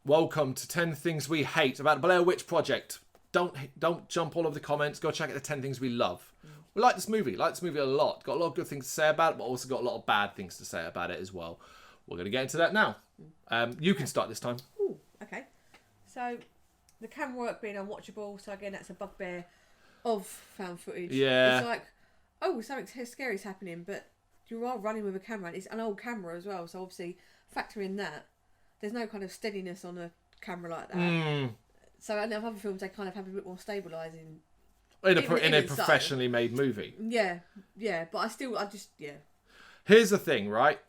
welcome to 10 Things We Hate about the Blair Witch Project. Don't jump all over the comments. Go check out the 10 things we love. We like this movie. Like this movie a lot. Got a lot of good things to say about it, but also got a lot of bad things to say about it as well. We're going to get into that now. You can start this time. Ooh, okay. So, the camera work being unwatchable. So again, that's a bugbear of found footage. Yeah. It's like, oh, something scary is happening, but you are running with a camera, and it's an old camera as well. So obviously, factor in that. There's no kind of steadiness on a camera like that. So in other films, they kind of have a bit more stabilising. In a professionally made movie. Yeah. But Here's the thing, right?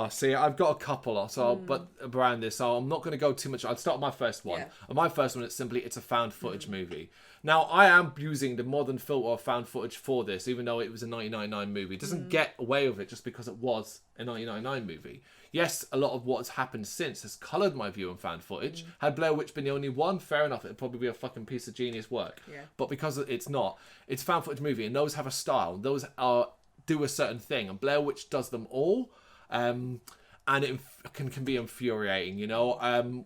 See, I've got a couple, but around this, so I'm not going to go too much. I'll start with my first one. Yeah. And my first one, it's a found footage movie. Now, I am using the modern filter of found footage for this, even though it was a 1999 movie. It doesn't get away with it just because it was a 1999 movie. Yes, a lot of what has happened since has coloured my view on found footage. Had Blair Witch been the only one, fair enough, it'd probably be a fucking piece of genius work. Yeah. But because it's not, it's a found footage movie, and those have a style. Those do a certain thing, and Blair Witch does them all. And it can be infuriating, you know. I'm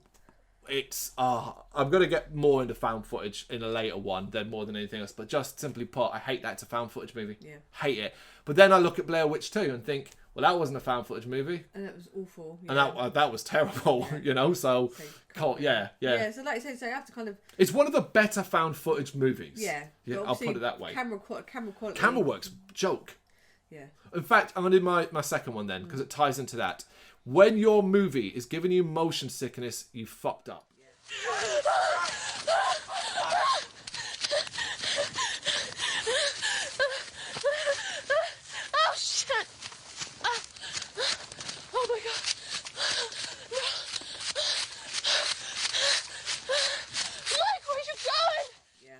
gonna get more into found footage in a later one more than anything else, but just simply put, I hate that it's a found footage movie. Hate it. But then I look at Blair Witch 2 and think, well, that wasn't a found footage movie, and that was awful, and that was terrible. You know, so so like you said, so you have to kind of, it's one of the better found footage movies. I'll put it that way. Camera quality, camera work's joke. Yeah. In fact, I'm going to do my second one then, because it ties into that. When your movie is giving you motion sickness, you fucked up. Oh, shit. Oh, my God. Mike, where you going?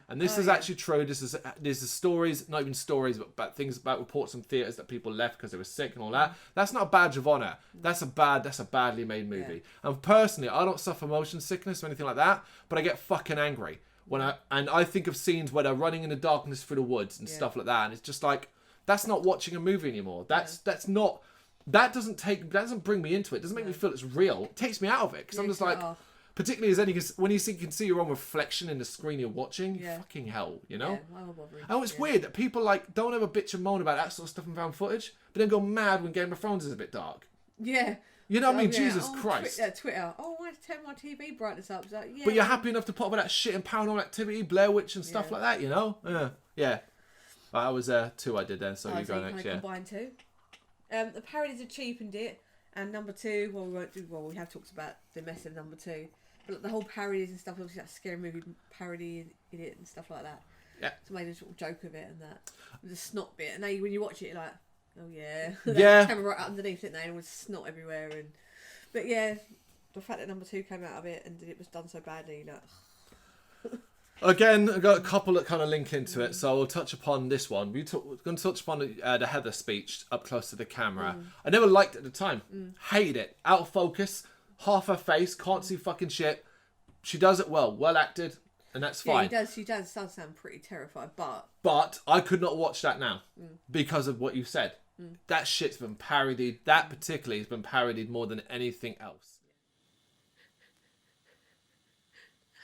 And this is actually true. This is stories, not even stories, but things about reports from theatres that people left because they were sick and all that. That's not a badge of honour. That's a badly made movie. And personally, I don't suffer motion sickness or anything like that, but I get fucking angry when I think of scenes where they're running in the darkness through the woods and stuff like that, and it's just like, that's not watching a movie anymore. That doesn't bring me into it. It doesn't make me feel it's real. It takes me out of it, because I'm just like. Particularly when you can see your own reflection in the screen you're watching, fucking hell, you know? Oh, it's weird that people don't ever bitch and moan about that sort of stuff in found footage, but then go mad when Game of Thrones is a bit dark. Yeah. You know what I mean? Jesus Christ. Twitter. Oh, I want to turn my TV brightness up. So, but you're happy enough to put up with that shit and Paranormal Activity, Blair Witch and stuff like that, you know? Yeah. That was two I did then, so you go next, combine two. The parodies have cheapened it, and number two, we have talked about the mess of number two. But the whole parodies and stuff, obviously that scary movie parody in it and stuff like that. Yeah. So made a sort of joke of it and that. The snot bit. And now when you watch it, you're like, oh yeah. The camera right underneath it now, and it was snot everywhere. But yeah, the fact that number two came out of it and it was done so badly, like. Again, I've got a couple that kind of link into it, so we'll touch upon this one. We're going to touch upon the Heather speech up close to the camera. I never liked it at the time. Hated it. Out of focus. Half her face, can't see fucking shit. She does it well acted, and that's fine. She does sound pretty terrified, but I could not watch that now because of what you said. That shit's been parodied. That particularly has been parodied more than anything else.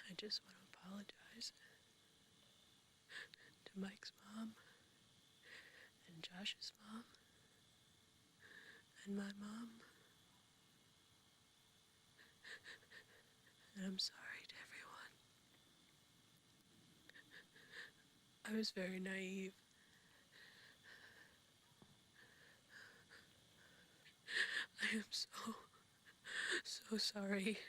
I just want to apologize to Mike's mom and Josh's mom and my mom. And I'm sorry to everyone. I was very naive. I am so sorry.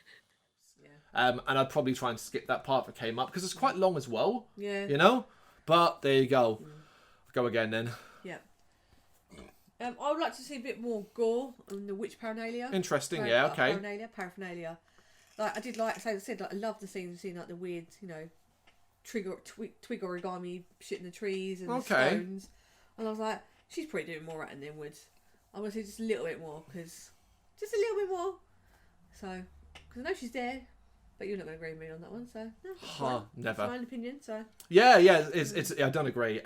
And I'd probably try and skip that part that came up because it's quite long as well. Yeah. You know? But there you go. Go again then. Yeah. I would like to see a bit more gore on the witch paraphernalia. Interesting, okay. Paraphernalia. Like I did, like I said, like I love the seeing like the weird, you know, twig origami shit in the trees and stones. And I was like, she's probably doing more ratting than Woods. I want to see just a little bit more, just a little bit more. So, because I know she's there, but you're not going to agree with me on that one. So, no, never. That's my own opinion. So. Yeah, it's. I don't agree.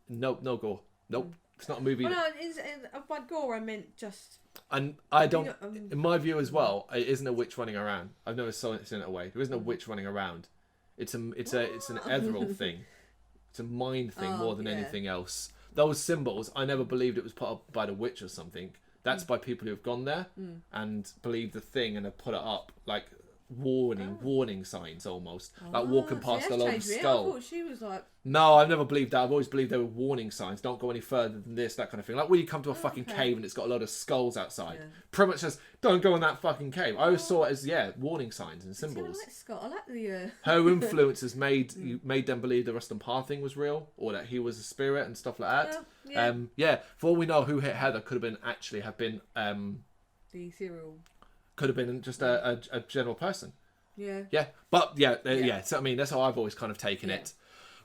No gore. Nope. It's not a movie. Well, no, by gore I meant just. And I don't, in my view as well, it isn't a witch running around. I've never seen it a way. There isn't a witch running around. It's an ethereal thing. It's a mind thing more than anything else. Those symbols, I never believed it was put up by the witch or something. That's by people who have gone there and believed the thing and have put it up like warning signs almost, like walking past a load of skull. I thought she was like. No, I've never believed that. I've always believed they were warning signs. Don't go any further than this, that kind of thing. Like when you come to a fucking cave and it's got a load of skulls outside. Yeah. Pretty much just, don't go in that fucking cave. I always saw it as, warning signs and symbols. I like the... Her influences made them believe the Rustin Parr thing was real, or that he was a spirit and stuff like that. For all we know, who hit Heather could have been... the serial... Could have been just a general person. Yeah. Yeah. But, So, I mean, that's how I've always kind of taken it.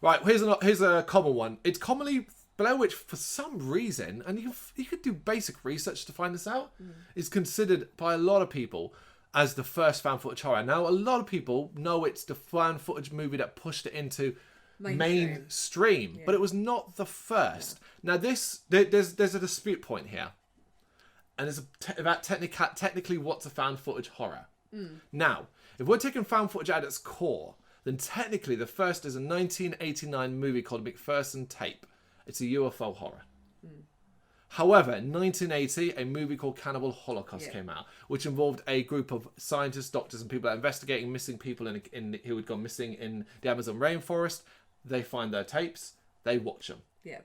Right, here's a common one. It's commonly Blair Witch, for some reason, and you could do basic research to find this out, is considered by a lot of people as the first found footage horror. Now, a lot of people know it's the found footage movie that pushed it into mainstream, but it was not the first. Now, there's a dispute point here, and it's about technically what's a found footage horror. Now, if we're taking found footage at its core, then technically the first is a 1989 movie called McPherson Tape. It's a UFO horror. However, in 1980, a movie called Cannibal Holocaust came out, which involved a group of scientists, doctors, and people that are investigating missing people who had gone missing in the Amazon rainforest. They find their tapes. They watch them. Yeah.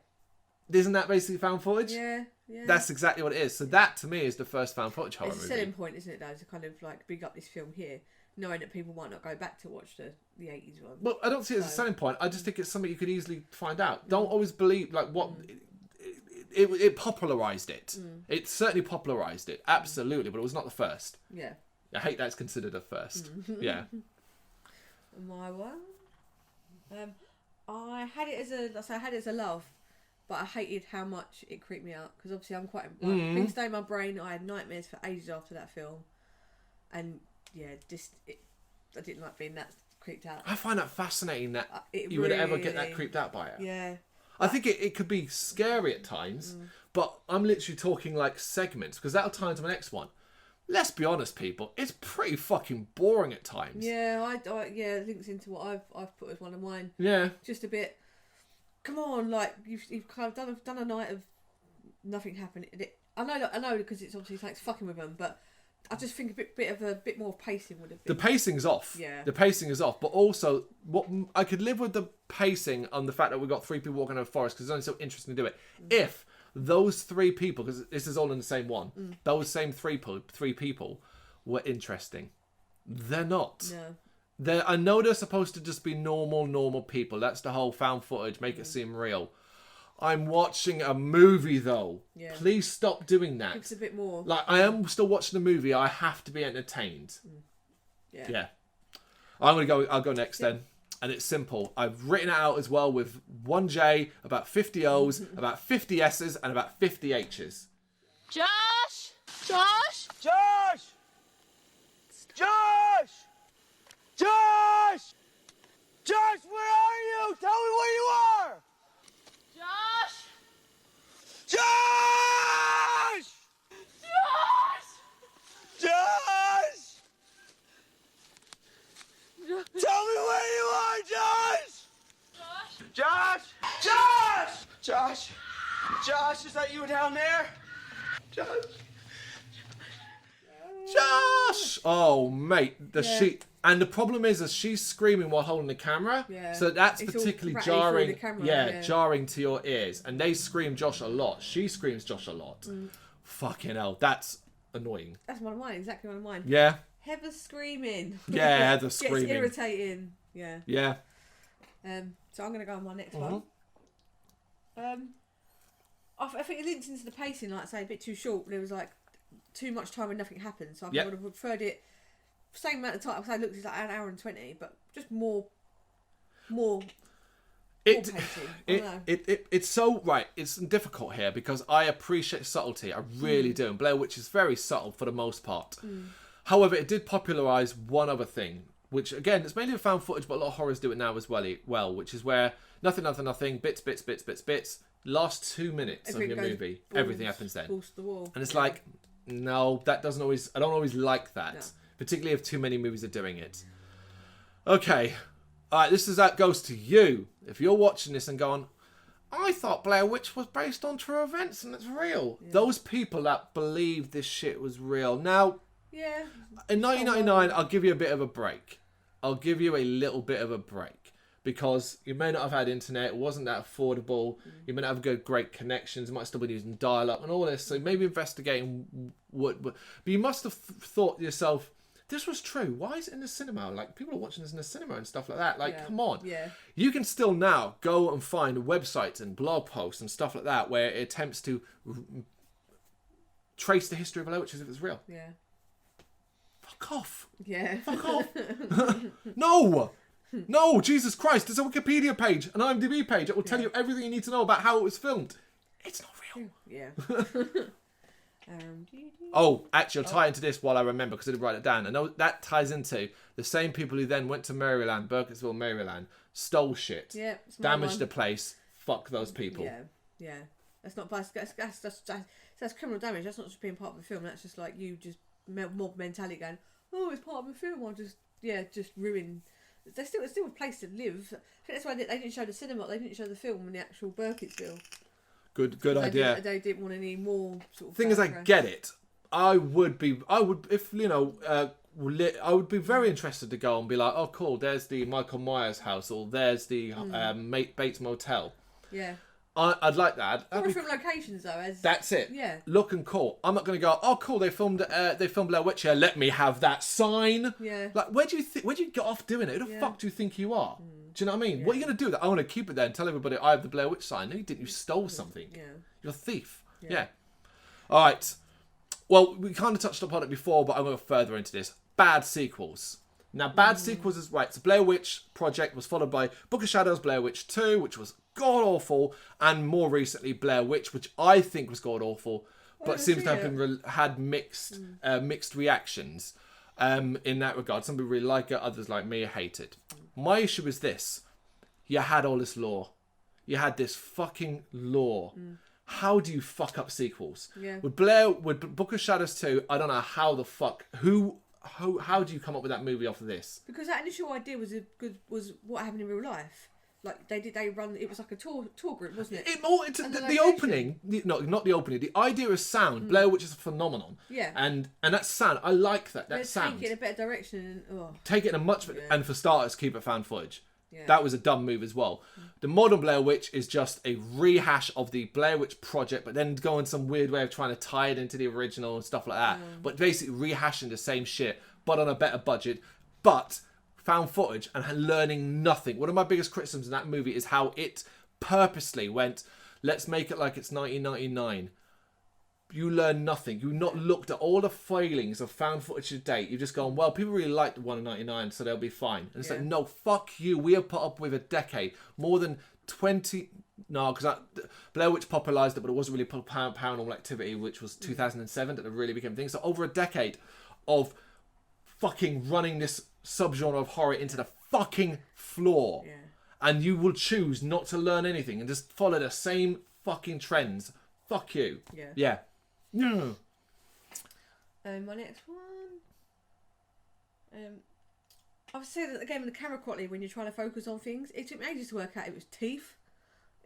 Isn't that basically found footage? Yeah. That's exactly what it is. So that, to me, is the first found footage horror movie. It's a selling point, isn't it, though, to kind of like big up this film here, knowing that people might not go back to watch the 80s one. Well, I don't see it as a selling point. I just think it's something you could easily find out. Don't always believe, like, what... It popularised it. It certainly popularised it. Absolutely. But it was not the first. Yeah. I hate that it's considered a first. Yeah. My one? I had it as a love, but I hated how much it creeped me out. Because obviously I'm quite... things stay in my brain. I had nightmares for ages after that film. And... yeah, I didn't like being that creeped out. I find that fascinating that you would ever get that creeped out by it. Yeah. I think it could be scary at times, but I'm literally talking like segments, because that'll tie into my next one. Let's be honest, people, it's pretty fucking boring at times. Yeah, it links into what I've put as one of mine. Yeah. Just a bit, come on, like, you've kind of done a night of nothing happening. I know because it's obviously like fucking with them, but... I just think a bit more pacing would have been. The pacing's off. Yeah. The pacing is off. But also, what I could live with the pacing on the fact that we've got three people walking in a forest, because it's only so interesting to do it. If those three people, because this is all in the same one, those same three people were interesting. They're not. No. I know they're supposed to just be normal people. That's the whole found footage, make it seem real. I'm watching a movie, though. Yeah. Please stop doing that. It's a bit more. Like, I am still watching the movie. I have to be entertained. Yeah. I'll go next then. And it's simple. I've written it out as well with one J, about 50 O's, about 50 S's, and about 50 H's. Josh! Josh! Josh! Josh! Josh! Josh, where are you? Tell me where you are! Josh! Josh! Josh! Josh! Tell me where you are, Josh! Josh! Josh! Josh! Josh, is that you down there? Josh! Josh! Oh, mate, and the problem is she's screaming while holding the camera, so that's it's particularly jarring. Jarring to your ears. And they scream Josh a lot. She screams Josh a lot. Fucking hell, that's annoying. That's one of mine. Exactly one of mine. Yeah. Heather screaming. Yeah, Heather screaming. It's irritating. Yeah. Yeah. So I'm gonna go on my next one. I think it links into the pacing, like I say, a bit too short. There was like too much time and nothing happened, so I would have preferred it same amount of time. Because I looked, it's like an hour and 20, but just more pacing. It's so right. It's difficult here because I appreciate subtlety. I really do, and Blair Witch is very subtle for the most part. However, it did popularise one other thing, which again, it's mainly found footage, but a lot of horrors do it now as well, which is where nothing, bits, last 2 minutes of your movie, everything happens then. Balls to the wall. And it's like, no, that doesn't always... I don't always like that. No. Particularly if too many movies are doing it. Okay. Alright, that goes to you. If you're watching this and going, I thought Blair Witch was based on true events and it's real. Yeah. Those people that believe this shit was real. Now, in 1999, I'll give you a bit of a break. I'll give you a little bit of a break. Because you may not have had internet, it wasn't that affordable, you may not have great connections, you might still be using dial-up and all this, so maybe investigating what... But you must have thought to yourself, this was true, why is it in the cinema? Like, people are watching this in the cinema and stuff like that. Like, come on. Yeah. You can still now go and find websites and blog posts and stuff like that where it attempts to trace the history of Blair Witch as if it's real. Yeah. Fuck off. Yeah. Fuck off. No! No, Jesus Christ, there's a Wikipedia page, an IMDb page that will tell you everything you need to know about how it was filmed. It's not real. Yeah. Oh, actually, I'll tie into this while I remember, because I did write it down. I know that ties into the same people who then went to Maryland, Burkittsville, Maryland, stole shit, damaged the place. Fuck those people. Yeah. That's not that's criminal damage. That's not just being part of the film. That's just like you just mob mentality going, oh, it's part of the film. I'll just ruin. There's still a place to live. I think that's why they didn't show the cinema. They didn't show the film in the actual Burkittsville. Good idea. They didn't want any more sort of... Thing is, I get it. I would, if, I would be very interested to go and be like, oh, cool, there's the Michael Myers house, or there's the Bates Motel. Yeah. I'd like that. Different locations, though. That's it. Yeah. Look and cool. I'm not going to go, oh, cool, they filmed Blair Witch here, let me have that sign. Yeah. Like, where do you get off doing it? Who the fuck do you think you are? Do you know what I mean? What are you going to do with that? I want to keep it there and tell everybody I have the Blair Witch sign. No, you didn't. You stole something. Yeah. You're a thief. Yeah. All right. Well, we kind of touched upon it before, but I'm going to go further into this. Bad sequels. Now, bad sequels is right. So Blair Witch Project was followed by Book of Shadows, Blair Witch 2, which was god-awful, and more recently Blair Witch, which I think was god-awful, but seems to have had mixed reactions in that regard. Some people really like it, others like me hate it. My issue is this. You had all this lore. You had this fucking lore. How do you fuck up sequels? Yeah. With Book of Shadows 2, I don't know how the fuck... How do you come up with that movie off of this? Because that initial idea was what happened in real life. Like they run. It was like a tour group, wasn't it? The opening, not the opening. The idea is sound. Blair Witch is a phenomenon. Yeah. And that's sound. I like that. That's sound. Take it in a better direction. Take it in a much better. And for starters, keep it found footage. Yeah. That was a dumb move as well. The modern Blair Witch is just a rehash of the Blair Witch Project, but then going some weird way of trying to tie it into the original and stuff like that. But basically rehashing the same shit, but on a better budget. But found footage and learning nothing. One of my biggest criticisms in that movie is how it purposely went, let's make it like it's 1999. You learn nothing. You've not looked at all the failings of found footage to date. You've just gone, well, people really liked the one in 99, so they'll be fine. And it's like, no, fuck you. We have put up with a decade. More than 20... No, because Blair Witch popularised it, but it wasn't really Paranormal Activity, which was 2007 that it really became a thing. So over a decade of fucking running this subgenre of horror into the fucking floor. Yeah. And you will choose not to learn anything and just follow the same fucking trends. Fuck you. Yeah. No. My next one. I would say that again with the camera quality, when you're trying to focus on things, it took me ages to work out it was teeth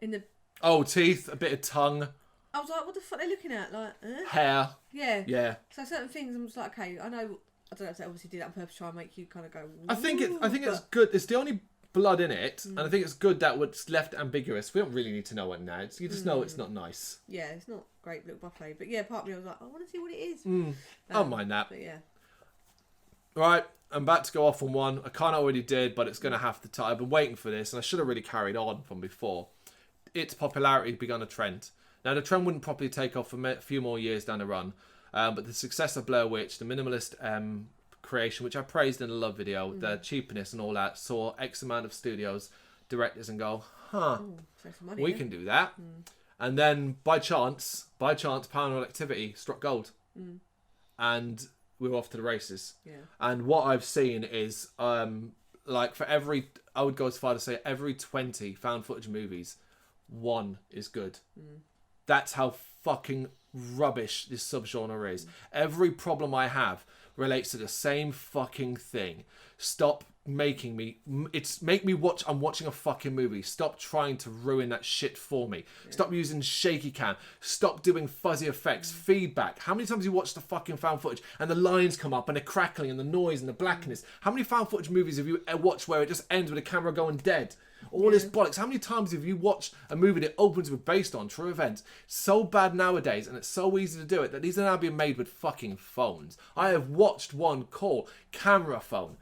in the. Oh, teeth, a bit of tongue. I was like, what the fuck are they looking at? Like hair. Yeah. So certain things, I'm just like, okay, I know. I don't know if they obviously did that on purpose to try and make you kind of go. I think it's good. It's the only blood in it, and I think it's good that what's left ambiguous. We don't really need to know it now. You just know it's not nice. Yeah, it's not great look buffet, but yeah, part of me I was like, I want to see what it is. I don't mind that. But yeah. Right, I'm about to go off on one. I kind of already did, but it's going to have to. I've been waiting for this, and I should have really carried on from before. Its popularity begun a trend. Now, the trend wouldn't properly take off for a few more years down the run, but the success of Blair Witch, the minimalist creation, which I praised in the Love video, the cheapness and all that, saw X amount of studios, directors, and go, we can do that. And then by chance, Paranormal Activity struck gold, and we were off to the races. Yeah. And what I've seen is, like for every, I would go as far to say every 20 found footage movies, 1 is good. That's how fucking rubbish this subgenre is. Every problem I have relates to the same fucking thing. Stop making me... Make me watch... I'm watching a fucking movie. Stop trying to ruin that shit for me. Stop using shaky cam. Stop doing fuzzy effects. Feedback. How many times you watch the fucking found footage and the lines come up and the crackling and the noise and the blackness? How many found footage movies have you watched where it just ends with the camera going dead? All this bollocks. How many times have you watched a movie that opens with based on true events? So bad nowadays, and it's so easy to do it, that these are now being made with fucking phones. I have watched one called Camera Phone,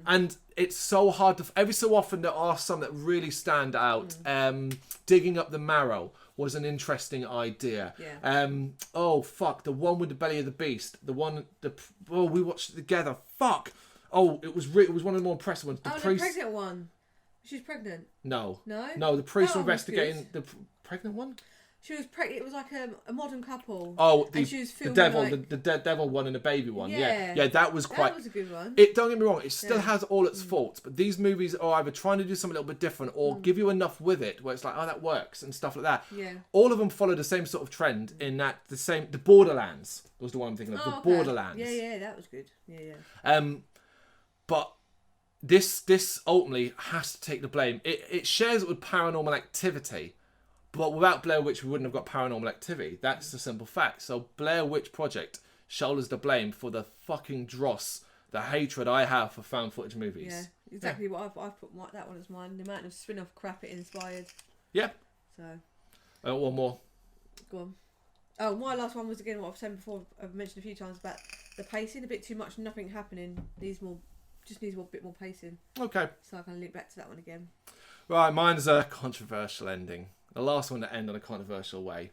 and it's so hard to... Every so often there are some that really stand out. Digging Up the Marrow was an interesting idea. Oh, fuck. The one with the belly of the beast. The one... we watched it together. Fuck. Oh, it was one of the more impressive ones. The pregnant one. She's pregnant. No. No? No, the priest investigating the pregnant one? She was pregnant. It was like a modern couple. Oh, she was the devil, like... the devil one and the baby one. Yeah, that was quite... That was a good one. Don't get me wrong, it still has all its faults, but these movies are either trying to do something a little bit different or give you enough with it where it's like, oh, that works and stuff like that. Yeah. All of them follow the same sort of trend in that the Borderlands was the one I'm thinking of. Oh, the Borderlands. Yeah, that was good. Yeah. But this ultimately has to take the blame. It shares it with Paranormal Activity, but without Blair Witch, we wouldn't have got Paranormal Activity. That's the simple fact. So Blair Witch Project shoulders the blame for the fucking dross, the hatred I have for found footage movies. Yeah, exactly what I've put that one as mine. The amount of spin-off crap it inspired. Yeah. So. One more. Go on. Oh, my last one was again what I've said before. I've mentioned a few times about the pacing. A bit too much, nothing happening. Needs a bit more pacing. Okay. So I can link back to that one again. Right, mine's a controversial ending. The last one to end on a controversial way.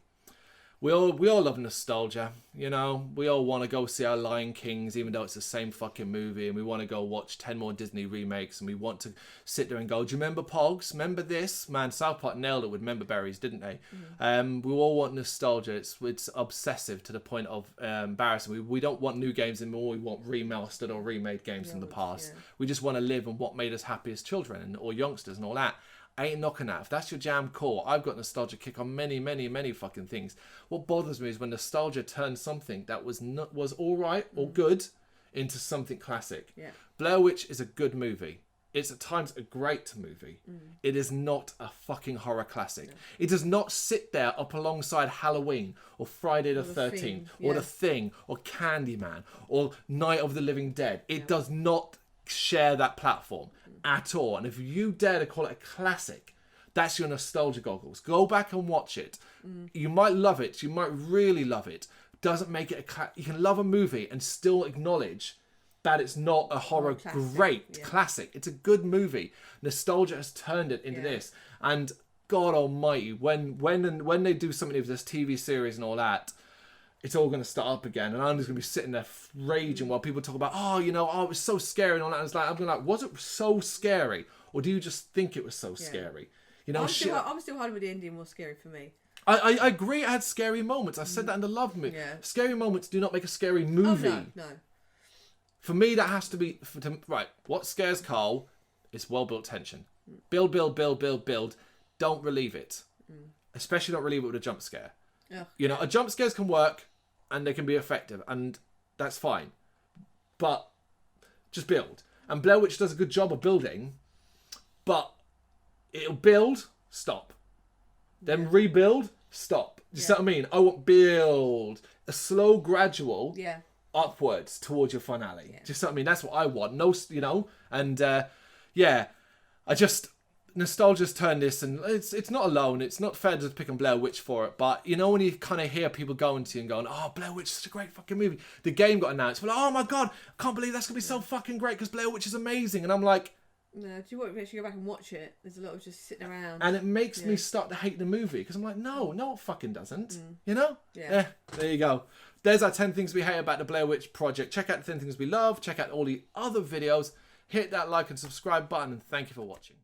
We all love nostalgia, you know. We all want to go see our Lion Kings, even though it's the same fucking movie, and we want to go watch 10 more Disney remakes, and we want to sit there and go, do you remember Pogs? Remember this? Man, South Park nailed it with Remember Berries, didn't they? We all want nostalgia. It's obsessive to the point of embarrassing. We don't want new games anymore. We want remastered or remade games from the past. Yeah. We just want to live on what made us happy as children or youngsters and all that. I ain't knocking that. If that's your jam, cool. I've got nostalgia kick on many, many, many fucking things. What bothers me is when nostalgia turns something that was all right or good into something classic. Yeah. Blair Witch is a good movie. It's at times a great movie. It is not a fucking horror classic. No. It does not sit there up alongside Halloween or Friday the 13th or The Thing or Candyman or Night of the Living Dead. It does not share that platform at all. And if you dare to call it a classic, that's your nostalgia goggles. Go back and watch it. You might love it. You might really love it. Doesn't make it you can love a movie and still acknowledge that it's not a horror classic. It's a good movie. Nostalgia has turned it into this. And God Almighty, when they do something with this TV series and all that, it's all going to start up again, and I'm just going to be sitting there raging while people talk about, it was so scary and all that. And I'm going like, was it so scary, or do you just think it was so scary? You know, I'm still hard with the ending more scary for me. I agree. It had scary moments. I said that in the Love movie. Yeah. Scary moments do not make a scary movie. Oh, no. For me, that has to be right. What scares Carl is well-built tension. Build. Don't relieve it, especially don't relieve it with a jump scare. You know, a jump scares can work and they can be effective, and that's fine. But just build. And Blair Witch does a good job of building, but it'll build, stop. Then rebuild, stop. You see what I mean? I want build. A slow, gradual upwards towards your finale. Yeah. Just what I mean? That's what I want. No, you know? And nostalgia's turned this, and it's not alone. It's not fair to pick on Blair Witch for it, but you know when you kind of hear people going to you and going, oh, Blair Witch is such a great fucking movie. The game got announced. We're like, oh my God, I can't believe that's going to be so fucking great because Blair Witch is amazing. And I'm like... No, do you want to actually go back and watch it? There's a lot of just sitting around. And it makes me start to hate the movie because I'm like, no, it fucking doesn't. You know? Yeah. There you go. There's our 10 things we hate about the Blair Witch Project. Check out the 10 things we love. Check out all the other videos. Hit that like and subscribe button, and thank you for watching.